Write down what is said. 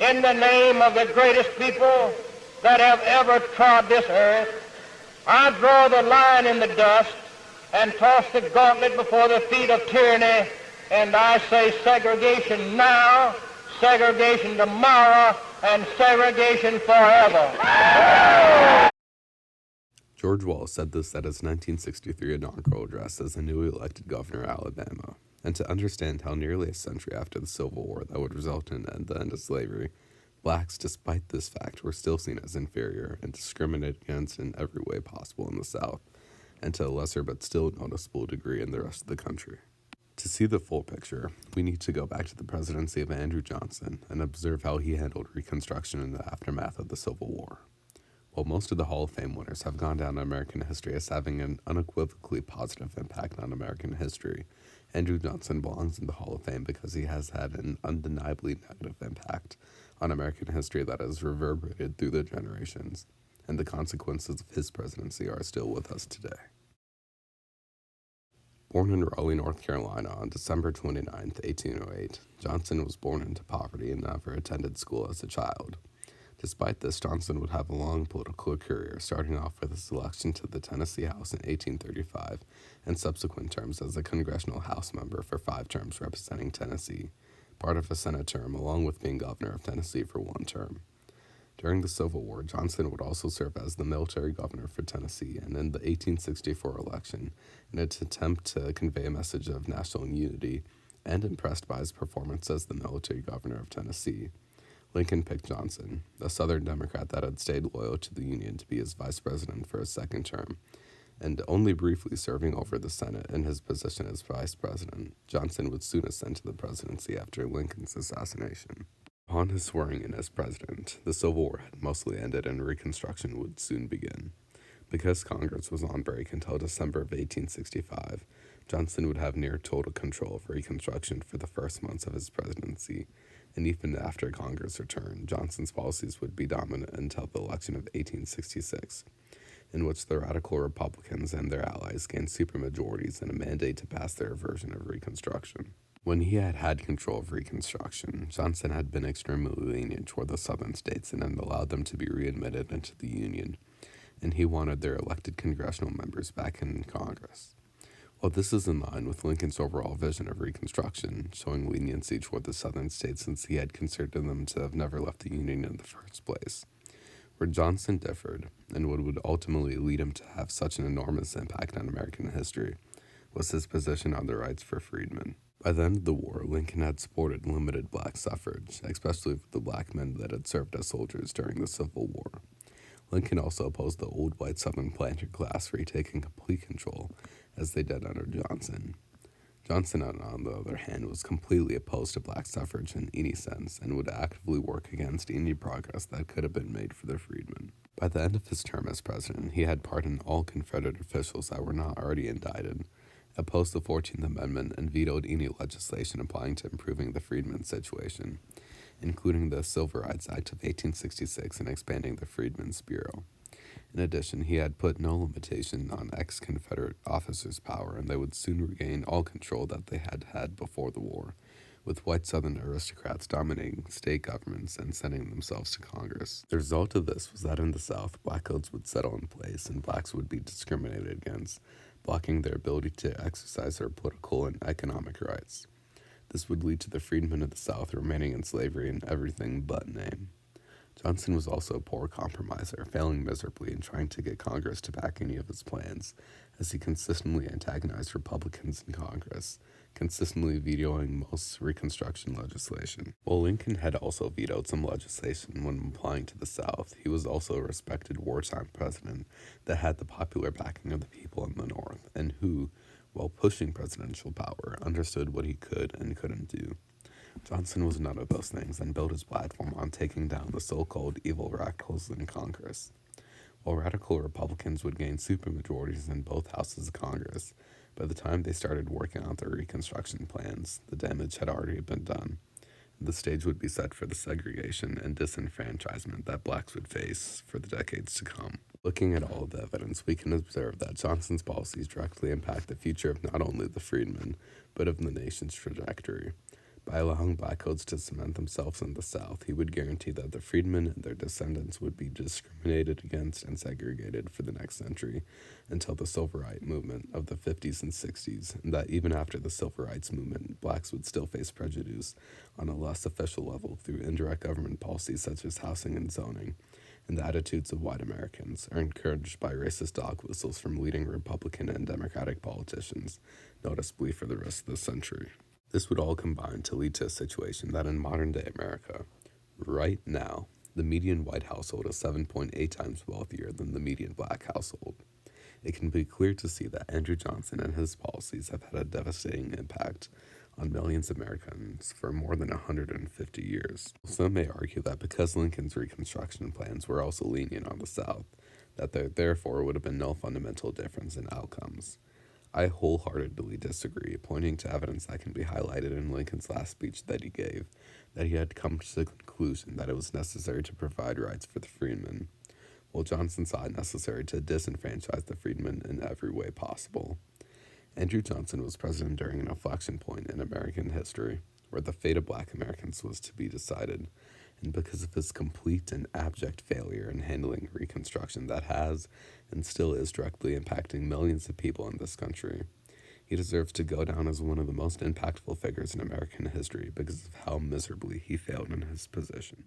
in the name of the greatest people that have ever trod this earth, I draw the line in the dust and toss the gauntlet before the feet of tyranny, and I say segregation now, segregation tomorrow, and segregation forever. George Wallace said this at his 1963 inaugural address as the newly elected governor of Alabama. And to understand how nearly a century after the Civil War that would result in the end of slavery, blacks, despite this fact, were still seen as inferior and discriminated against in every way possible in the South, and to a lesser but still noticeable degree in the rest of the country. To see the full picture, we need to go back to the presidency of Andrew Johnson and observe how he handled Reconstruction in the aftermath of the Civil War. While most of the Hall of Fame winners have gone down in American history as having an unequivocally positive impact on American history, Andrew Johnson belongs in the Hall of Fame because he has had an undeniably negative impact on American history that has reverberated through the generations, and the consequences of his presidency are still with us today. Born in Raleigh, North Carolina on December 29, 1808, Johnson was born into poverty and never attended school as a child. Despite this, Johnson would have a long political career, starting off with his election to the Tennessee House in 1835 and subsequent terms as a congressional House member for 5 terms representing Tennessee, part of a Senate term, along with being governor of Tennessee for 1 term. During the Civil War, Johnson would also serve as the military governor for Tennessee, and in the 1864 election, in an attempt to convey a message of national unity, and impressed by his performance as the military governor of Tennessee, Lincoln picked Johnson, a Southern Democrat that had stayed loyal to the Union, to be his vice president for a 2nd term, and only briefly serving over the Senate in his position as vice president. Johnson would soon ascend to the presidency after Lincoln's assassination. Upon his swearing in as president, the Civil War had mostly ended and Reconstruction would soon begin. Because Congress was on break until December of 1865, Johnson would have near total control of Reconstruction for the first months of his presidency, and even after Congress returned, Johnson's policies would be dominant until the election of 1866, in which the radical Republicans and their allies gained supermajorities and a mandate to pass their version of Reconstruction. When he had had control of Reconstruction, Johnson had been extremely lenient toward the Southern states and had allowed them to be readmitted into the Union, and he wanted their elected congressional members back in Congress. While this is in line with Lincoln's overall vision of Reconstruction, showing leniency toward the Southern states since he had considered them to have never left the Union in the first place, where Johnson differed, and what would ultimately lead him to have such an enormous impact on American history, was his position on the rights for freedmen. By the end of the war, Lincoln had supported limited black suffrage, especially for the black men that had served as soldiers during the Civil War. Lincoln also opposed the old white Southern planter class retaking complete control, as they did under Johnson. Johnson, on the other hand, was completely opposed to black suffrage in any sense and would actively work against any progress that could have been made for the freedmen. By the end of his term as president, he had pardoned all Confederate officials that were not already indicted, opposed the 14th Amendment, and vetoed any legislation applying to improving the freedmen's situation, including the Civil Rights Act of 1866 and expanding the Freedmen's Bureau. In addition, he had put no limitation on ex-Confederate officers' power, and they would soon regain all control that they had had before the war, with white Southern aristocrats dominating state governments and sending themselves to Congress. The result of this was that in the South, black codes would settle in place and blacks would be discriminated against, blocking their ability to exercise their political and economic rights. This would lead to the freedmen of the South remaining in slavery in everything but name. Johnson was also a poor compromiser, failing miserably in trying to get Congress to back any of his plans, as he consistently antagonized Republicans in Congress, consistently vetoing most Reconstruction legislation. While Lincoln had also vetoed some legislation when applying to the South, he was also a respected wartime president that had the popular backing of the people in the North, and who, while pushing presidential power, understood what he could and couldn't do. Johnson was none of those things and built his platform on taking down the so-called evil radicals in Congress. While radical Republicans would gain supermajorities in both houses of Congress, by the time they started working out their Reconstruction plans, the damage had already been done. The stage would be set for the segregation and disenfranchisement that blacks would face for the decades to come. Looking at all of the evidence, we can observe that Johnson's policies directly impact the future of not only the freedmen, but of the nation's trajectory. By allowing black codes to cement themselves in the South, he would guarantee that the freedmen and their descendants would be discriminated against and segregated for the next century until the Civil Rights Movement of the 50s and 60s, and that even after the Civil Rights Movement, blacks would still face prejudice on a less official level through indirect government policies such as housing and zoning, and the attitudes of white Americans are encouraged by racist dog whistles from leading Republican and Democratic politicians, noticeably for the rest of the century. This would all combine to lead to a situation that in modern-day America, right now, the median white household is 7.8 times wealthier than the median black household. It can be clear to see that Andrew Johnson and his policies have had a devastating impact on millions of Americans for more than 150 years. Some may argue that because Lincoln's Reconstruction plans were also lenient on the South, that there therefore would have been no fundamental difference in outcomes. I wholeheartedly disagree, pointing to evidence that can be highlighted in Lincoln's last speech that he gave, that he had come to the conclusion that it was necessary to provide rights for the freedmen, while Johnson saw it necessary to disenfranchise the freedmen in every way possible. Andrew Johnson was president during an inflection point in American history, where the fate of black Americans was to be decided, and because of his complete and abject failure in handling Reconstruction that has and still is directly impacting millions of people in this country, he deserves to go down as one of the most impactful figures in American history because of how miserably he failed in his position.